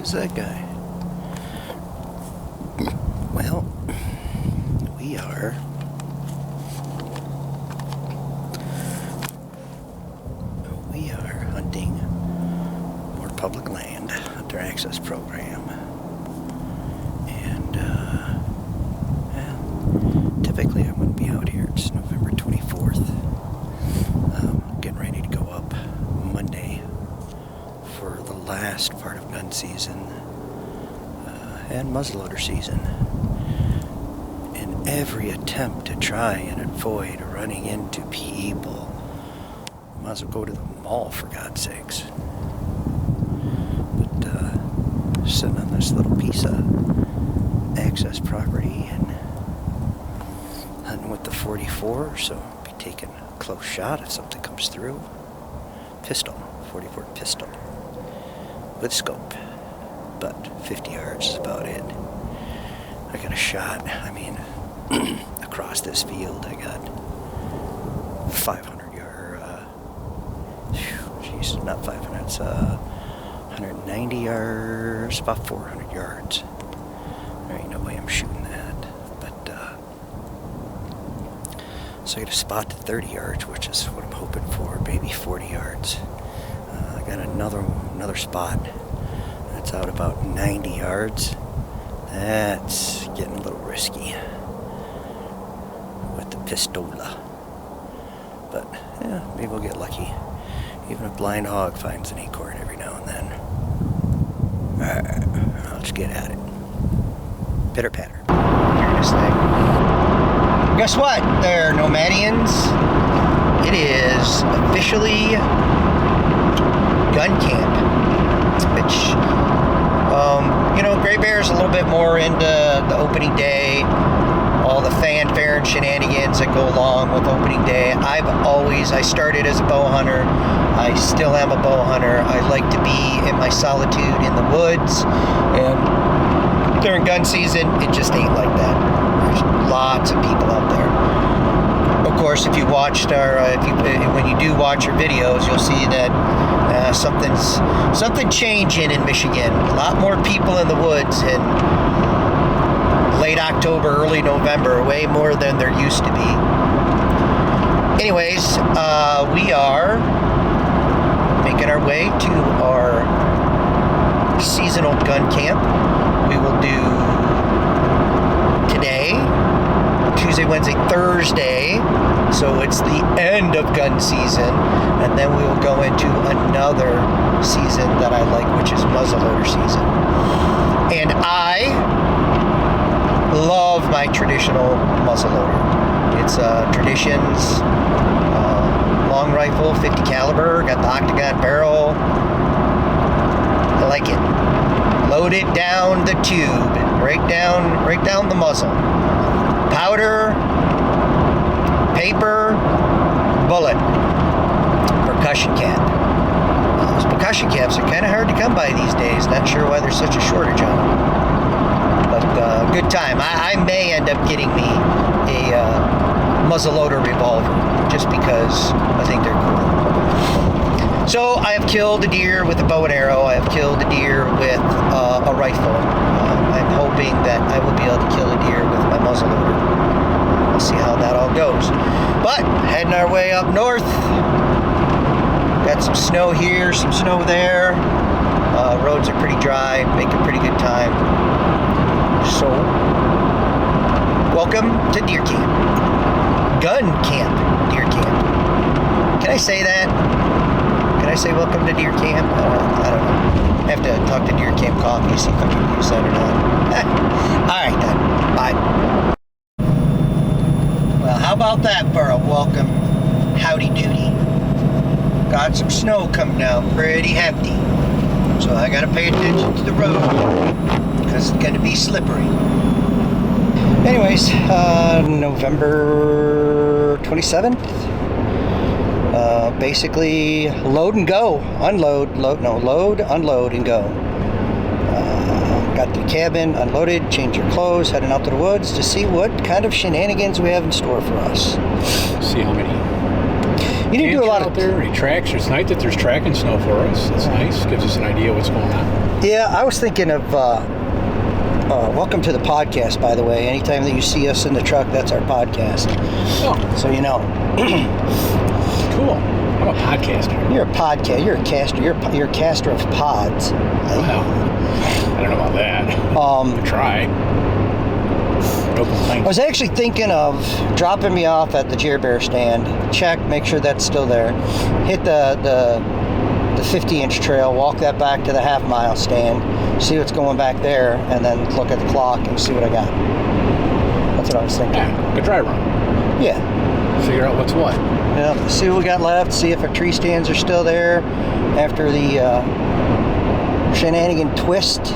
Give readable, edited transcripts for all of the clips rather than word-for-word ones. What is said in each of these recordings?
Who's that guy? Well, we are hunting more public land under access program. And well, typically I wouldn't be out here. It's November 24th. Getting ready to go up Monday for the last part of gun season and muzzleloader season. In every attempt to try and avoid running into people, might as well go to the mall, for God's sakes. But sitting on this little piece of access property and hunting with the 44, so be taking a close shot if something comes through. Pistol, 44 pistol with scope, but 50 yards is about it. I got a shot, I mean, across this field I got 500 yard, geez, not 500, it's 190 yards, about 400 yards. There ain't no way I'm shooting that, but so I got a spot to 30 yards, which is what I'm hoping for, maybe 40 yards. I got another spot that's out about 90 yards. That's getting a little risky with the pistola. But yeah, maybe we'll get lucky. Even a blind hog finds an acorn every now and then. Alright, let's get at it. Pitter patter. Hear this thing. Guess what, there, Nomadians? It is officially gun camp, which, Gray Bear's a little bit more into the opening day, all the fanfare and shenanigans that go along with opening day. I started as a bow hunter. I still am a bow hunter. I like to be in my solitude in the woods, and during gun season, it just ain't like that. There's lots of people out there. Of course, if you watched when you do watch our videos, you'll see that something changing in Michigan. A lot more people in the woods in late October, early November, way more than there used to be. Anyways, we are making our way to our seasonal gun camp. We will do today, Tuesday, Wednesday, Thursday, so it's the end of gun season, and then we will go into another season that I like, which is muzzleloader season. And I love my traditional muzzleloader. It's Traditions long rifle, 50 caliber, got the octagon barrel. I like it. Load it down the tube, right down the muzzle. Powder, paper, bullet, percussion cap. Those percussion caps are kind of hard to come by these days. Not sure why there's such a shortage on them. But good time. I may end up getting me a muzzleloader revolver just because I think they're cool. So I have killed a deer with a bow and arrow. I have killed a deer with a rifle. I'm hoping that I will be able to kill a deer with my muzzleloader. We'll see how that all goes. But heading our way up north. Got some snow here, some snow there. Roads are pretty dry, making pretty good time. So, welcome to deer camp. Gun camp, deer camp. Can I say that? Can I say welcome to deer camp? I don't know. I have to talk to Deer Camp Coffee, see if I can use that or not. Alright then, bye. Well, how about that for a welcome howdy doody? Got some snow coming down, pretty hefty. So I gotta pay attention to the road, because it's gonna be slippery. Anyways, November 27th. Basically, load and go. Load, unload, and go. Got to the cabin, unloaded, changed your clothes, heading out to the woods to see what kind of shenanigans we have in store for us. See how many You didn't do a lot out there, any tracks. It's nice that there's tracking snow for us. It's nice. Gives us an idea what's going on. Yeah, I was thinking of, welcome to the podcast, by the way. Anytime that you see us in the truck, that's our podcast. Oh. So you know. Cool. I'm a podcaster. You're a podcast. You're a caster. You're a caster of pods. Well, I don't know about that. I try. No complaints. I was actually thinking of dropping me off at the Deer Bear stand. Check, make sure that's still there. Hit the 50-inch trail, walk that back to the half-mile stand, see what's going back there, and then look at the clock and see what I got. That's what I was thinking. Yeah, like a dry run. Yeah. Figure out what's what. Yeah, see what we got left, see if our tree stands are still there after the shenanigan twist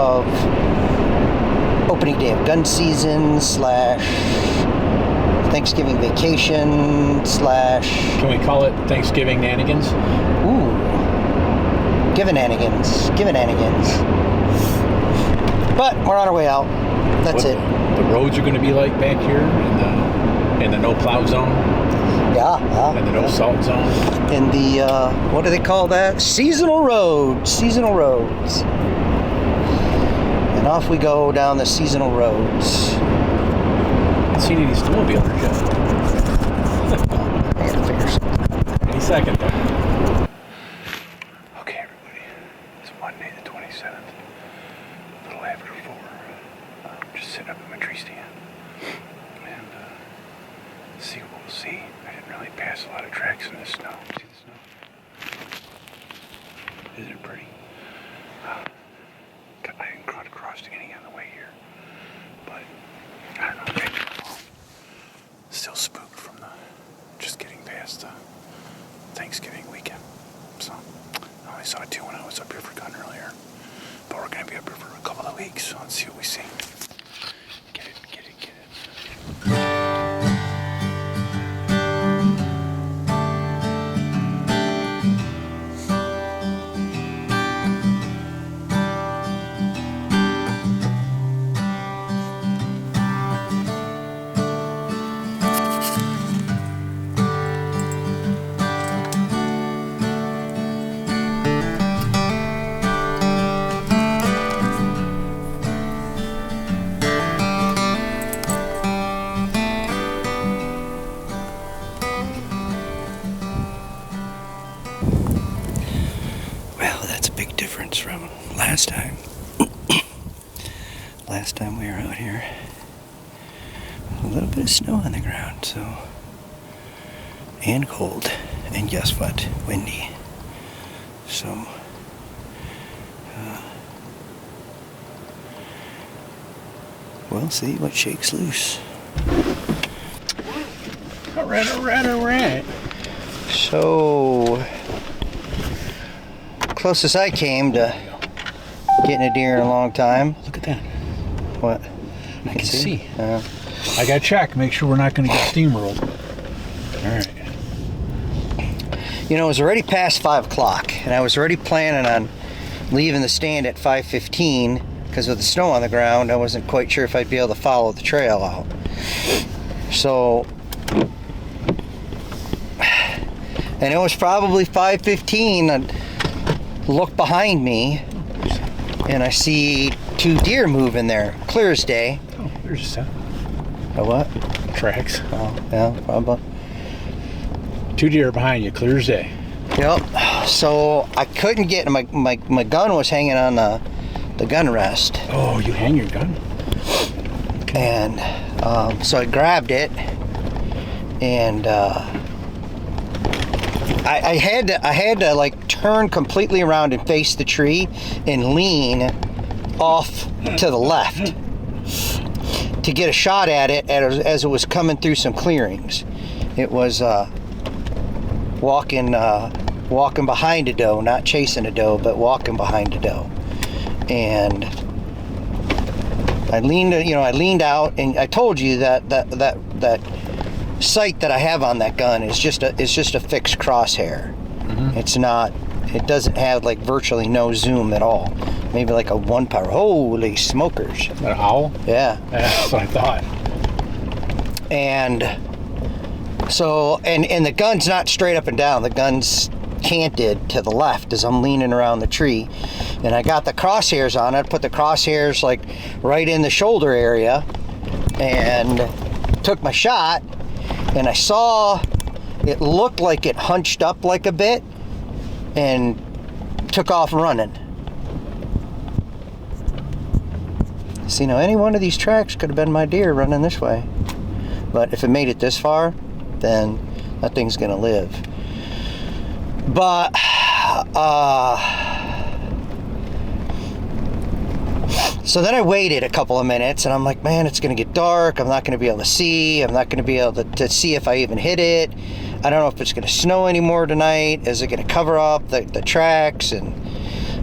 of opening day of gun season / Thanksgiving vacation / Can we call it Thanksgiving nanigans? Ooh. Given-anigans. But we're on our way out. That's it. The roads are going to be like back here in the no plow zone. Yeah. And the no salt zone. In the, what do they call that? Seasonal roads. And off we go down the seasonal roads. See any snowmobilers yet? I gotta figure something. Any second though. Okay, everybody. It's Monday the 27th. A little after 4. I'm just sitting up at my tree stand. And see what we'll see. I didn't really pass a lot of tracks in the snow. See the snow? Isn't it pretty? I didn't run across any on the way here. But I don't know. Still spooked from just getting past Thanksgiving weekend. So I only saw 2 when I was up here for gun earlier. But we're going to be up here for a couple of weeks, so let's see what we see. Get it. From last time. Last time we were out here, a little bit of snow on the ground, so, and cold, and guess what? Windy. So, we'll see what shakes loose. All right. So, closest I came to getting a deer in a long time. Look at that. What? I can see. I got to check, make sure we're not going to get steamrolled. All right. You know, it was already past 5 o'clock, and I was already planning on leaving the stand at 5:15 because with the snow on the ground, I wasn't quite sure if I'd be able to follow the trail out. So, and it was probably 5:15. I look behind me, and I see 2 deer moving there, clear as day. Oh, there's a set. A what? Tracks. Oh, yeah, probably. 2 deer behind you, clear as day. Yep. So I couldn't get my gun was hanging on the gun rest. Oh, you hang your gun? And so I grabbed it, and I had to like turn completely around and face the tree and lean off to the left to get a shot at it as it was coming through some clearings. It was walking behind a doe, not chasing a doe, but walking behind a doe. And I leaned out, and I told you that sight that I have on that gun is just a fixed crosshair. Mm-hmm. It doesn't have like virtually no zoom at all. Maybe like a 1 power. Holy smokers. Is that an owl? Yeah. That's what I thought. And so, and the gun's not straight up and down. The gun's canted to the left as I'm leaning around the tree, and I got the crosshairs on it. Put the crosshairs like right in the shoulder area, and took my shot, and I saw it looked like it hunched up like a bit and took off running. See, now any one of these tracks could have been my deer running this way, but if it made it this far, then that thing's gonna live. But so then I waited a couple of minutes, and I'm like, man, it's gonna get dark. I'm not gonna be able to see. I'm not gonna be able to see if I even hit it. I don't know if it's gonna snow anymore tonight. Is it gonna cover up the tracks? And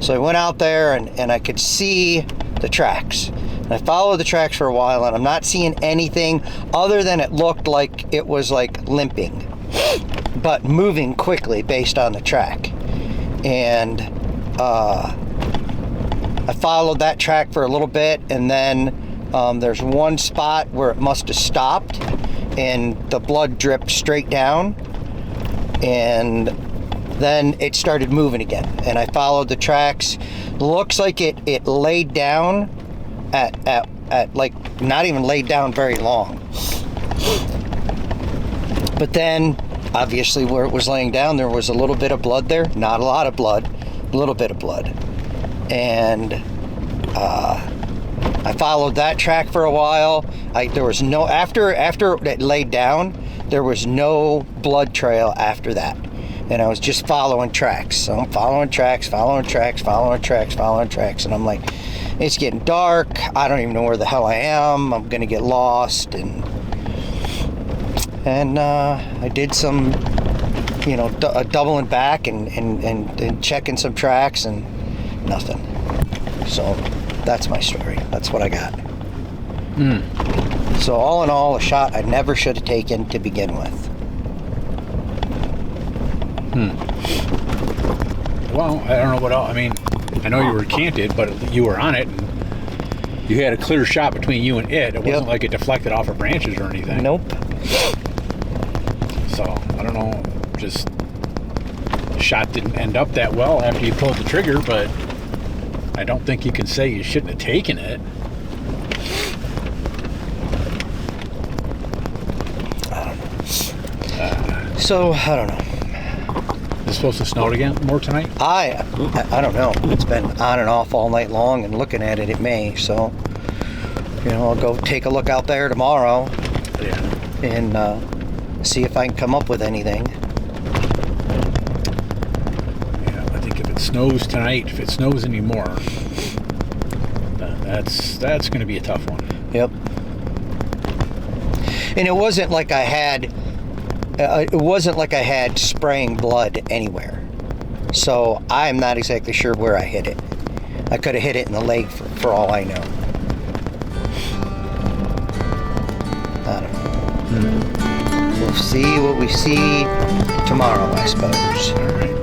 so I went out there, and I could see the tracks. And I followed the tracks for a while, and I'm not seeing anything other than it looked like it was like limping, but moving quickly based on the track. And I followed that track for a little bit, and then there's one spot where it must have stopped, and the blood dripped straight down, and then it started moving again. And I followed the tracks. Looks like it laid down at like, not even laid down very long. But then, obviously, where it was laying down, there was a little bit of blood there. Not a lot of blood, a little bit of blood. And I followed that track for a while. There was no, after it laid down, there was no blood trail after that. And I was just following tracks. So I'm following tracks, and I'm like, it's getting dark. I don't even know where the hell I am. I'm gonna get lost. And I did some, doubling back and checking some tracks, and nothing. So that's my story. That's what I got. So all in all, a shot I never should have taken to begin with. Well, I don't know what else. I mean, I know you were canted, but you were on it, and you had a clear shot between you and it. It wasn't like it deflected off of branches or anything. Nope. So, I don't know, just the shot didn't end up that well after you pulled the trigger, but I don't think you can say you shouldn't have taken it. I don't know. So, I don't know. Is it supposed to snow again more tonight? I don't know. It's been on and off all night long, and looking at it, it may. So, I'll go take a look out there tomorrow. Yeah. And see if I can come up with anything. Yeah, I think if it snows tonight, if it snows anymore, that's going to be a tough one. Yep. And it wasn't like I had spraying blood anywhere. So I'm not exactly sure where I hit it. I could have hit it in the leg for all I know. I don't know. We'll see what we see tomorrow, I suppose. All right.